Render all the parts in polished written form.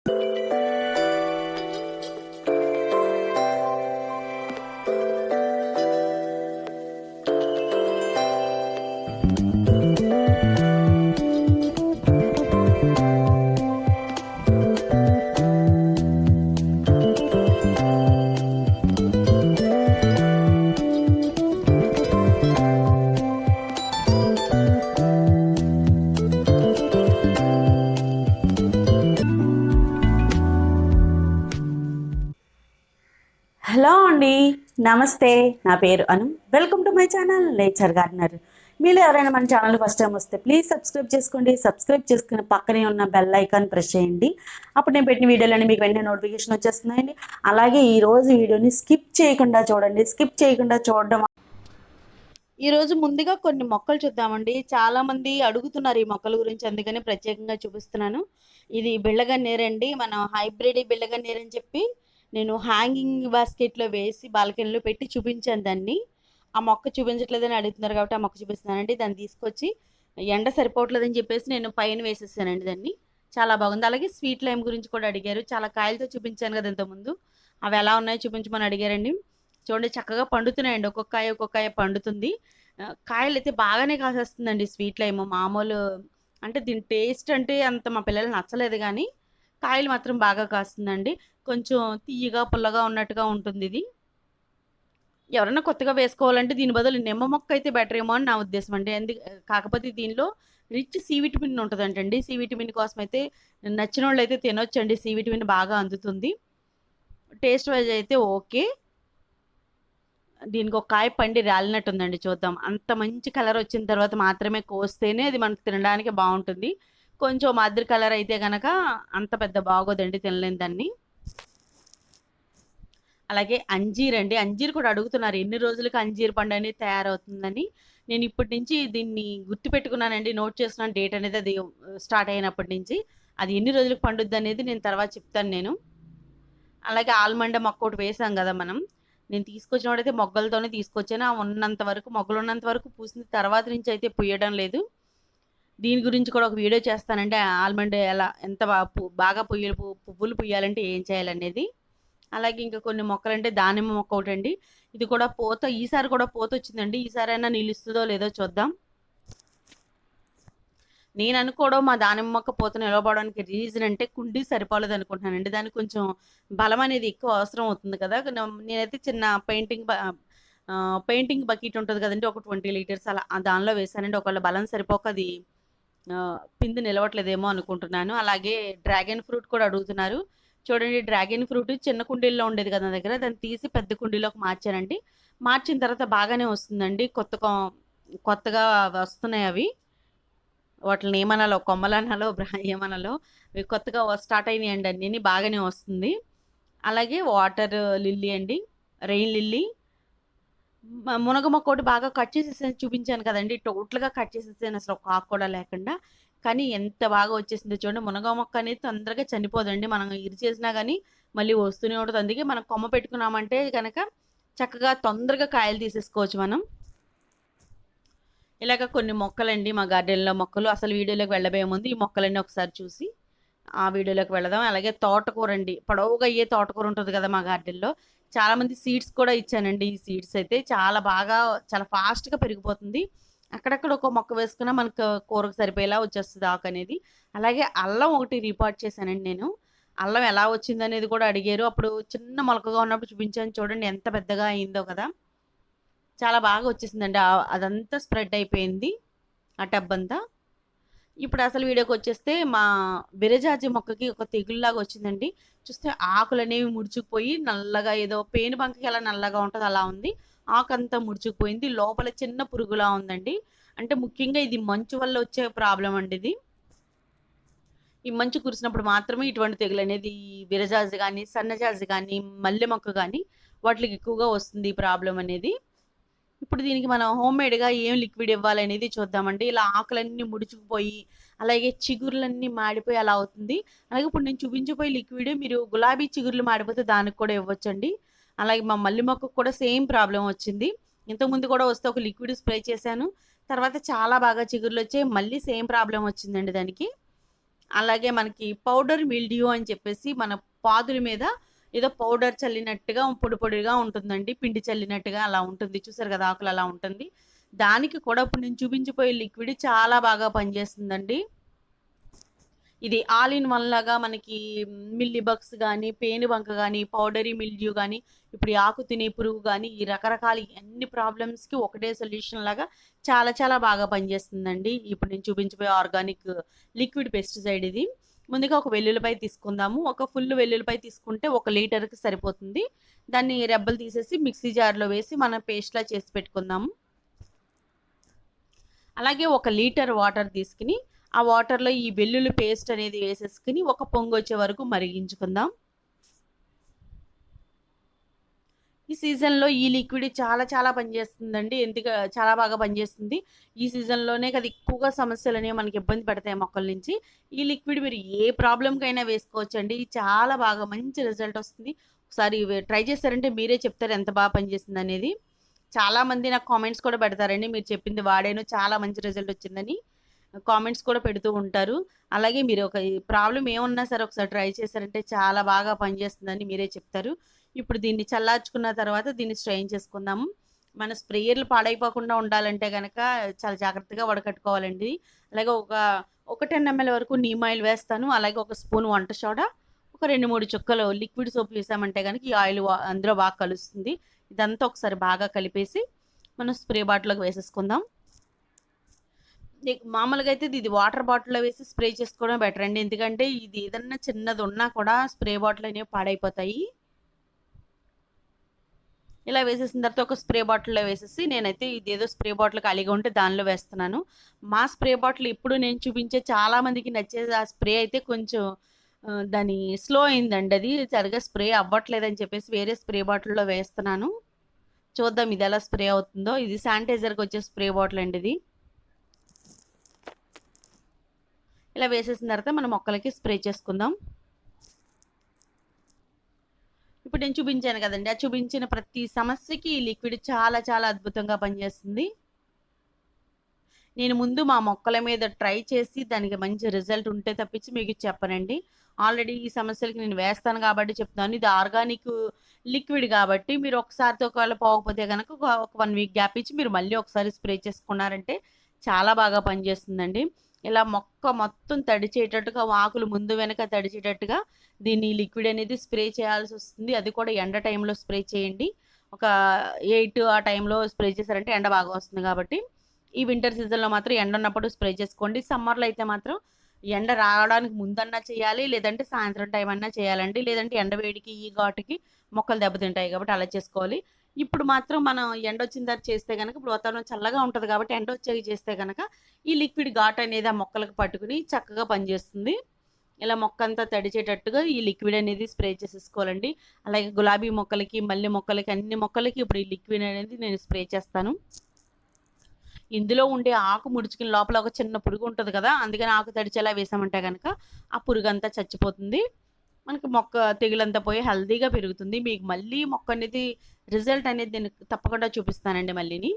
Hello అండి, నమస్తే. నా పేరు Anu. Welcome to my channel nature gardener. మీరు ఎవరైనా మన ఛానల్ ఫస్ట్ టైం వస్తే ప్లీజ్ సబ్స్క్రైబ్ చేసుకోండి. సబ్స్క్రైబ్ చేసుకుని పక్కనే ఉన్న బెల్ ఐకాన్ ప్రెస్ చేయండి. అప్పుడు నేను పెట్టిన వీడియోలన్నీ మీకు వెంటనే నోటిఫికేషన్ వచ్చేస్తున్నాయండి. అలాగే ఈరోజు వీడియోని స్కిప్ చేయకుండా చూడండి. స్కిప్ చేయకుండా చూడడం. ఈరోజు ముందుగా కొన్ని మొక్కలు చూద్దామండి. చాలామంది అడుగుతున్నారు ఈ మొక్కల గురించి, అందుకని ప్రత్యేకంగా చూపిస్తున్నాను. ఇది బిళ్ళగన్నేరండి. మనం హైబ్రిడ్ బిళ్ళగన్నేరు అని చెప్పి నేను హ్యాంగింగ్ బాస్కెట్లో వేసి బాల్కనీలో పెట్టి చూపించాను దాన్ని. ఆ మొక్క చూపించట్లేదని అడుగుతున్నారు కాబట్టి ఆ మొక్క చూపిస్తున్నానండి. దాన్ని తీసుకొచ్చి ఎండ సరిపోవట్లేదని చెప్పేసి నేను పైన వేసేసానండి దాన్ని. చాలా బాగుంది. అలాగే స్వీట్ లైమ్ గురించి కూడా అడిగారు. చాలా కాయలతో చూపించాను కదా ఇంతకుముందు, అవి ఎలా ఉన్నాయో చూపించమని అడిగారండి. చూడండి, చక్కగా పండుతున్నాయండి. ఒక్కొక్కాయ పండుతుంది. కాయలు అయితే బాగానే కాసేస్తుందండి స్వీట్ లైమ్. మామూలు అంటే దీని టేస్ట్ అంటే అంత మా పిల్లలు నచ్చలేదు, కానీ కాయలు మాత్రం బాగా కాస్తుందండి. కొంచెం తీయగా పుల్లగా ఉన్నట్టుగా ఉంటుంది ఇది. ఎవరైనా కొత్తగా వేసుకోవాలంటే దీని బదులు నిమ్మ మొక్క అయితే బెటర్ ఏమో అని నా ఉద్దేశం అండి. కాకపోతే దీనిలో రిచ్ సి విటమిన్ ఉంటుందంటండి. సి విటమిన్ కోసం అయితే నచ్చిన వాళ్ళు అయితే తినొచ్చండి. సి విటమిన్ బాగా అందుతుంది. టేస్ట్ వైజ్ అయితే ఓకే. దీనికి ఒక కాయ పండి రాలినట్టుందండి. చూద్దాం. అంత మంచి కలర్ వచ్చిన తర్వాత మాత్రమే కోస్తేనే అది మనకు తినడానికి బాగుంటుంది. కొంచెం మాదిరి కలర్ అయితే కనుక అంత పెద్ద బాగోదండి, తినలేని దాన్ని. అలాగే అంజీర్ అండి. అంజీర్ కూడా అడుగుతున్నారు ఎన్ని రోజులకి అంజీర్ పండు అనేది తయారవుతుందని. నేను ఇప్పటి నుంచి దీన్ని గుర్తుపెట్టుకున్నానండి, నోట్ చేస్తున్నాను డేట్ అనేది. అది స్టార్ట్ అయినప్పటి నుంచి అది ఎన్ని రోజులకు పండుద్ది అనేది నేను తర్వాత చెప్తాను నేను. అలాగే ఆల్మండ మొక్క ఒకటి వేసాం కదా మనం. నేను తీసుకొచ్చినప్పుడైతే మొగ్గలతోనే తీసుకొచ్చాను. ఆ ఉన్నంత వరకు, మొగ్గలు ఉన్నంత వరకు పూసిన తర్వాత నుంచి అయితే పూయడం లేదు. దీని గురించి కూడా ఒక వీడియో చేస్తానంటే ఆల్మండ్ ఎంత బాగా పువ్వులు పుయ్యాలంటే ఏం చేయాలనేది. అలాగే ఇంకా కొన్ని మొక్కలంటే దానిమ్మ మొక్క ఒకటండి. ఇది కూడా ఈసారి కూడా పూత వచ్చిందండి. ఈసారైనా నిలుస్తుందో లేదో చూద్దాం. నేను అనుకోవడం మా దానిమ్మ మొక్క పూత నిలవడానికి రీజన్ అంటే కుండీ సరిపోలేదు అనుకుంటున్నానండి. దానికి కొంచెం బలం అనేది ఎక్కువ అవసరం అవుతుంది కదా. నేనైతే చిన్న పెయింటింగ్ బకెట్ ఉంటుంది కదండి, ఒక 20 లీటర్స్ అలా దానిలో వేసానండి. ఒకవేళ బలం సరిపోక అది పిండి నిలవట్లేదేమో అనుకుంటున్నాను. అలాగే డ్రాగన్ ఫ్రూట్ కూడా అడుగుతున్నారు. చూడండి, డ్రాగన్ ఫ్రూట్ చిన్న కుండీల్లో ఉండేది కదా నా దగ్గర, దాన్ని తీసి పెద్ద కుండీలోకి మార్చానండి. మార్చిన తర్వాత బాగానే వస్తుందండి. కొత్తగా వస్తున్నాయి అవి. వాటిని ఏమనాలో, కొమ్మలనాలో ఏమనాలో, కొత్తగా స్టార్ట్ అయినాయండి అన్నీ. బాగానే వస్తుంది. అలాగే వాటర్ లిల్లీ అండి, రెయిన్ లిల్లీ. మునగ మొక్క ఒకటి బాగా కట్ చేసేసాను, చూపించాను కదండి. టోటల్గా కట్ చేసేసాను, అసలు ఒక ఆకు కూడా లేకుండా. కానీ ఎంత బాగా వచ్చేసింది చూడండి. మునగ మొక్క అనేది తొందరగా చనిపోదండి. మనం చేసినా కానీ మళ్ళీ వస్తూనే ఉంటుంది. అందుకే మనం కొమ్మ పెట్టుకున్నామంటే కనుక చక్కగా తొందరగా కాయలు తీసేసుకోవచ్చు మనం. ఇలాగ కొన్ని మొక్కలండి మా గార్డెన్లో మొక్కలు. అసలు వీడియోలోకి వెళ్ళబోయే ముందు ఈ మొక్కలన్నీ ఒకసారి చూసి ఆ వీడియోలోకి వెళదాం. అలాగే తోటకూర అండి, పొడవుగా అయ్యే తోటకూర ఉంటుంది కదా మా గార్డెన్లో. చాలామంది సీడ్స్ కూడా ఇచ్చానండి. ఈ సీడ్స్ అయితే చాలా ఫాస్ట్గా పెరిగిపోతుంది. అక్కడక్కడ ఒక మొక్క వేసుకున్నా మనకు కూరకు సరిపోయేలా వచ్చేస్తుంది ఆకు అనేది. అలాగే అల్లం ఒకటి రీపాట్ చేశానండి నేను. అల్లం ఎలా వచ్చింది అనేది కూడా అడిగారు. అప్పుడు చిన్న మొలకగా ఉన్నప్పుడు చూపించాను, చూడండి ఎంత పెద్దగా అయిందో కదా. చాలా బాగా వచ్చేసిందండి. అదంతా స్ప్రెడ్ అయిపోయింది ఆ టబ్ అంతా. ఇప్పుడు అసలు వీడియోకి వచ్చేస్తే మా బిరజాజి మొక్కకి ఒక తెగుల్లాగా వచ్చిందండి. చూస్తే ఆకులు అనేవి ముడుచుకుపోయి నల్లగా, ఏదో పేను బంకకి ఎలా నల్లగా ఉంటుందో అలా ఉంది. ఆకు అంతా ముడుచుకుపోయింది. లోపల చిన్న పురుగులా ఉందండి. అంటే ముఖ్యంగా ఇది మంచు వల్ల వచ్చే ప్రాబ్లం అండి ఇది. ఈ మంచు కురిసినప్పుడు మాత్రమే ఇటువంటి తెగులు అనేది విరజాజి కానీ, సన్నజాజి కానీ, మల్లె మొక్క కానీ వాటికి ఎక్కువగా వస్తుంది ఈ ప్రాబ్లం అనేది. ఇప్పుడు దీనికి మనం హోమ్మేడ్గా ఏం లిక్విడ్ ఇవ్వాలనేది చూద్దామండి. ఇలా ఆకులన్నీ ముడుచుకుపోయి అలాగే చిగుర్లన్నీ మాడిపోయి అలా అవుతుంది. అలాగే ఇప్పుడు నేను చూపించిపోయి లిక్విడ్ మీరు గులాబీ చిగుర్లు మాడిపోతే దానికి కూడా ఇవ్వచ్చండి. అలాగే మా మల్లి మొక్కకు కూడా సేమ్ ప్రాబ్లం వచ్చింది. ఇంతకుముందు కూడా వస్తే ఒక లిక్విడ్ స్ప్రే చేశాను, తర్వాత చాలా బాగా చిగుర్లు వచ్చాయి. మళ్ళీ సేమ్ ప్రాబ్లం వచ్చిందండి దానికి. అలాగే మనకి పౌడర్ మిల్డ్యూ అని చెప్పేసి మన పాదుల మీద ఏదో పౌడర్ చల్లినట్టుగా పొడి పొడిగా ఉంటుందండి, పిండి చల్లినట్టుగా అలా ఉంటుంది. చూసారు కదా ఆకులు అలా ఉంటుంది. దానికి కూడా ఇప్పుడు నేను చూపించిపోయే లిక్విడ్ చాలా బాగా పనిచేస్తుందండి. ఇది ఆల్ ఇన్ వన్ లాగా మనకి మిల్లీ బగ్స్ కానీ, పేనుబంక కానీ, పౌడరీ మిల్డ్యూ కానీ, ఇప్పుడు ఈ ఆకు తినే పురుగు కానీ, ఈ రకరకాల అన్ని ప్రాబ్లమ్స్కి ఒకటే సొల్యూషన్ లాగా చాలా చాలా బాగా పనిచేస్తుందండి. ఇప్పుడు నేను చూపించబోయే ఆర్గానిక్ లిక్విడ్ పెస్టిసైడ్ ఇది. ముందుగా ఒక వెల్లుల్లిపాయ తీసుకుందాము. ఒక ఫుల్ వెల్లుల్లిపాయ తీసుకుంటే 1 లీటర్కి సరిపోతుంది. దాన్ని రెబ్బలు తీసేసి మిక్సీ జార్లో వేసి మనం పేస్ట్లా చేసి పెట్టుకుందాము. అలాగే 1 లీటర్ వాటర్ తీసుకుని ఆ వాటర్లో ఈ వెల్లుల్లి పేస్ట్ అనేది వేసేసుకుని ఒక పొంగు వచ్చే వరకు మరిగించుకుందాం. ఈ సీజన్లో ఈ లిక్విడ్ చాలా చాలా పనిచేస్తుందండి. ఎందుకు చాలా బాగా పనిచేస్తుంది. ఈ సీజన్లోనే కదా ఎక్కువగా సమస్యలు అనేవి మనకి ఇబ్బంది పడతాయి మొక్కల నుంచి. ఈ లిక్విడ్ మీరు ఏ ప్రాబ్లంకైనా వేసుకోవచ్చండి. చాలా బాగా మంచి రిజల్ట్ వస్తుంది. ఒకసారి ట్రై చేస్తారంటే మీరే చెప్తారు ఎంత బాగా పనిచేస్తుంది అనేది. చాలామంది నాకు కామెంట్స్ కూడా పెడతారండి, మీరు చెప్పింది వాడాను చాలా మంచి రిజల్ట్ వచ్చిందని కామెంట్స్ కూడా పెడుతూ ఉంటారు. అలాగే మీరు ఒక ప్రాబ్లం ఏమున్నా సరే ఒకసారి ట్రై చేశారంటే చాలా బాగా పనిచేస్తుందని మీరే చెప్తారు. ఇప్పుడు దీన్ని చల్లార్చుకున్న తర్వాత దీన్ని స్ట్రెయిన్ చేసుకుందాము. మన స్ప్రేయర్లు పాడైపోకుండా ఉండాలంటే కనుక చాలా జాగ్రత్తగా వడకట్టుకోవాలండి. అలాగే ఒక 10 ml వరకు నీమ్ ఆయిల్ వేస్తాను. అలాగే ఒక స్పూన్ వంట సోడా, ఒక 2-3 చుక్కలు లిక్విడ్ సోప్ వేసామంటే కనుక ఈ ఆయిల్ అందులో బాగా కలుస్తుంది. ఇదంతా ఒకసారి బాగా కలిపేసి మనం స్ప్రే బాటిల్లోకి వేసేసుకుందాం. మామూలుగా అయితే ఇది వాటర్ బాటిల్లో వేసి స్ప్రే చేసుకోవడం బెటర్ అండి. ఎందుకంటే ఇది ఏదన్నా చిన్నది ఉన్నా కూడా స్ప్రే బాటిల్ అనేవి పాడైపోతాయి. ఇలా వేసేసిన తర్వాత ఒక స్ప్రే బాటిల్లో వేసేసి నేనైతే ఇదేదో స్ప్రే బాటిల్ ఖాళీగా ఉంటే దానిలో వేస్తున్నాను. మా స్ప్రే బాటిల్ ఇప్పుడు నేను చూపించే చాలామందికి నచ్చేది ఆ స్ప్రే అయితే కొంచెం దాని స్లో అయిందండి. అది సరిగా స్ప్రే అవ్వట్లేదని చెప్పేసి వేరే స్ప్రే బాటిల్లో వేస్తున్నాను. చూద్దాం ఇది ఎలా స్ప్రే అవుతుందో. ఇది శానిటైజర్కి వచ్చే స్ప్రే బాటిల్ అండి ఇది. ఇలా వేసేసిన తర్వాత మనం మొక్కలకి స్ప్రే చేసుకుందాం. ఇప్పుడు నేను చూపించాను కదండి, ఆ చూపించిన ప్రతి సమస్యకి ఈ లిక్విడ్ చాలా చాలా అద్భుతంగా పనిచేస్తుంది. నేను ముందు మా మొక్కల మీద ట్రై చేసి దానికి మంచి రిజల్ట్ ఉంటే తప్పించి మీకు చెప్పనండి. ఆల్రెడీ ఈ సమస్యలకి నేను వేస్తాను కాబట్టి చెప్తాను. ఇది ఆర్గానిక్ లిక్విడ్ కాబట్టి మీరు ఒకసారితో ఒకవేళ పోకపోతే కనుక ఒక 1 వీక్ గ్యాప్ ఇచ్చి మీరు మళ్ళీ ఒకసారి స్ప్రే చేసుకున్నారంటే చాలా బాగా పనిచేస్తుందండి. ఇలా మొక్క మొత్తం తడిచేటట్టుగా, ఆకులు ముందు వెనక తడిచేటట్టుగా దీన్ని లిక్విడ్ అనేది స్ప్రే చేయాల్సి వస్తుంది. అది కూడా ఎండ టైంలో స్ప్రే చేయండి. ఒక 8 ఆ టైంలో స్ప్రే చేశారంటే ఎండ బాగా వస్తుంది కాబట్టి. ఈ వింటర్ సీజన్లో మాత్రం ఎండ ఉన్నప్పుడు స్ప్రే చేసుకోండి. సమ్మర్లో అయితే మాత్రం ఎండ రావడానికి ముందన్నా చేయాలి, లేదంటే సాయంత్రం టైం అన్నా చేయాలండి. లేదంటే ఎండ వేడికి ఈ ఘాటుకి మొక్కలు దెబ్బతింటాయి కాబట్టి అలా చేసుకోవాలి. ఇప్పుడు మాత్రం మనం ఎండ వచ్చిన తర్వాత చేస్తే కనుక ఇప్పుడు వాతావరణం చల్లగా ఉంటుంది కాబట్టి ఎండ వచ్చాక చేస్తే కనుక ఈ లిక్విడ్ ఘాట్ అనేది ఆ మొక్కలకు పట్టుకుని చక్కగా పనిచేస్తుంది. ఇలా మొక్క అంతా తడిచేటట్టుగా ఈ లిక్విడ్ అనేది స్ప్రే చేసేసుకోవాలండి. అలాగే గులాబీ మొక్కలకి, మల్లె మొక్కలకి, అన్ని మొక్కలకి ఇప్పుడు ఈ లిక్విడ్ అనేది నేను స్ప్రే చేస్తాను. ఇందులో ఉండే ఆకు ముడుచుకుని లోపల ఒక చిన్న పురుగు ఉంటుంది కదా, అందుకని ఆకు తడిచేలా వేసామంటే కనుక ఆ పురుగు అంతా చచ్చిపోతుంది. మనకి మొక్క తెగులంతా పోయి హెల్తీగా పెరుగుతుంది. మీకు మళ్ళీ మొక్క అనేది రిజల్ట్ అనేది నేను తప్పకుండా చూపిస్తానండి. మళ్ళీని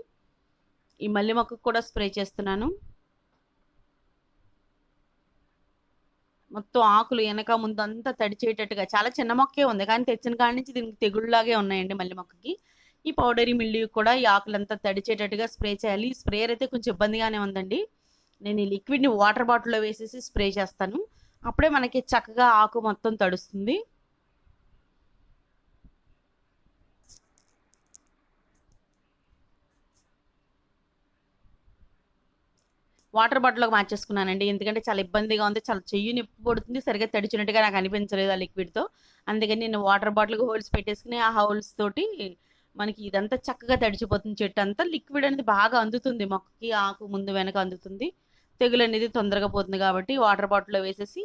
ఈ మల్లె మొక్కకు కూడా స్ప్రే చేస్తున్నాను. మొత్తం ఆకులు వెనక ముందు అంతా తడిచేటట్టుగా, చాలా చిన్న మొక్కే ఉంది కానీ తెచ్చిన కాడి నుంచి దీనికి తెగుళ్ళలాగే ఉన్నాయండి మల్లె మొక్కకి. ఈ పౌడరీ మిల్డ్యూ కూడా ఈ ఆకులంతా తడిచేటట్టుగా స్ప్రే చేయాలి. ఈ స్ప్రేయర్ అయితే కొంచెం ఇబ్బందిగానే ఉందండి. నేను ఈ లిక్విడ్ని వాటర్ బాటిల్లో వేసేసి స్ప్రే చేస్తాను. అప్పుడే మనకి చక్కగా ఆకు మొత్తం తడుస్తుంది. వాటర్ బాటిల్లోకి మార్చేసుకున్నానండి. ఎందుకంటే చాలా ఇబ్బందిగా ఉంది. చాలా చెయ్యి నొప్పి పడుతుంది. సరిగ్గా తడిచినట్టుగా నాకు అనిపించలేదు ఆ లిక్విడ్తో. అందుకని నేను వాటర్ బాటిల్కి హోల్స్ పెట్టేసుకుని ఆ హోల్స్ తోటి మనకి ఇదంతా చక్కగా తడిచిపోతుంది. చెట్టు అంతా లిక్విడ్ అనేది బాగా అందుతుంది మొక్కకి, ఆకు ముందు వెనక అందుతుంది. తెగులు అనేది తొందరగా పోతుంది కాబట్టి వాటర్ బాటిల్లో వేసేసి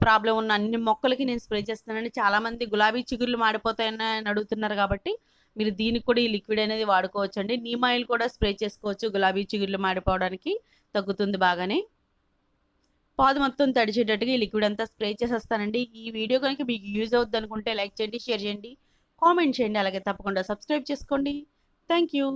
ప్రాబ్లం ఉన్న అన్ని మొక్కలకి నేను స్ప్రే చేస్తానండి. చాలామంది గులాబీ చిగుర్లు మాడిపోతాయని అడుగుతున్నారు కాబట్టి మీరు దీనికి కూడా ఈ లిక్విడ్ అనేది వాడుకోవచ్చు అండి. నీమ్ ఆయిల్ కూడా స్ప్రే చేసుకోవచ్చు, గులాబీ చిగుర్లు మాడిపోవడానికి తగ్గుతుంది బాగానే. పాదు మొత్తం తడిచేటట్టుగా ఈ లిక్విడ్ అంతా స్ప్రే చేసేస్తానండి. ఈ వీడియో కనుక మీకు యూజ్ అవుద్ది అనుకుంటే లైక్ చేయండి, షేర్ చేయండి, కామెంట్ చేయండి. అలాగే తప్పకుండా సబ్స్క్రైబ్ చేసుకోండి. Thank you.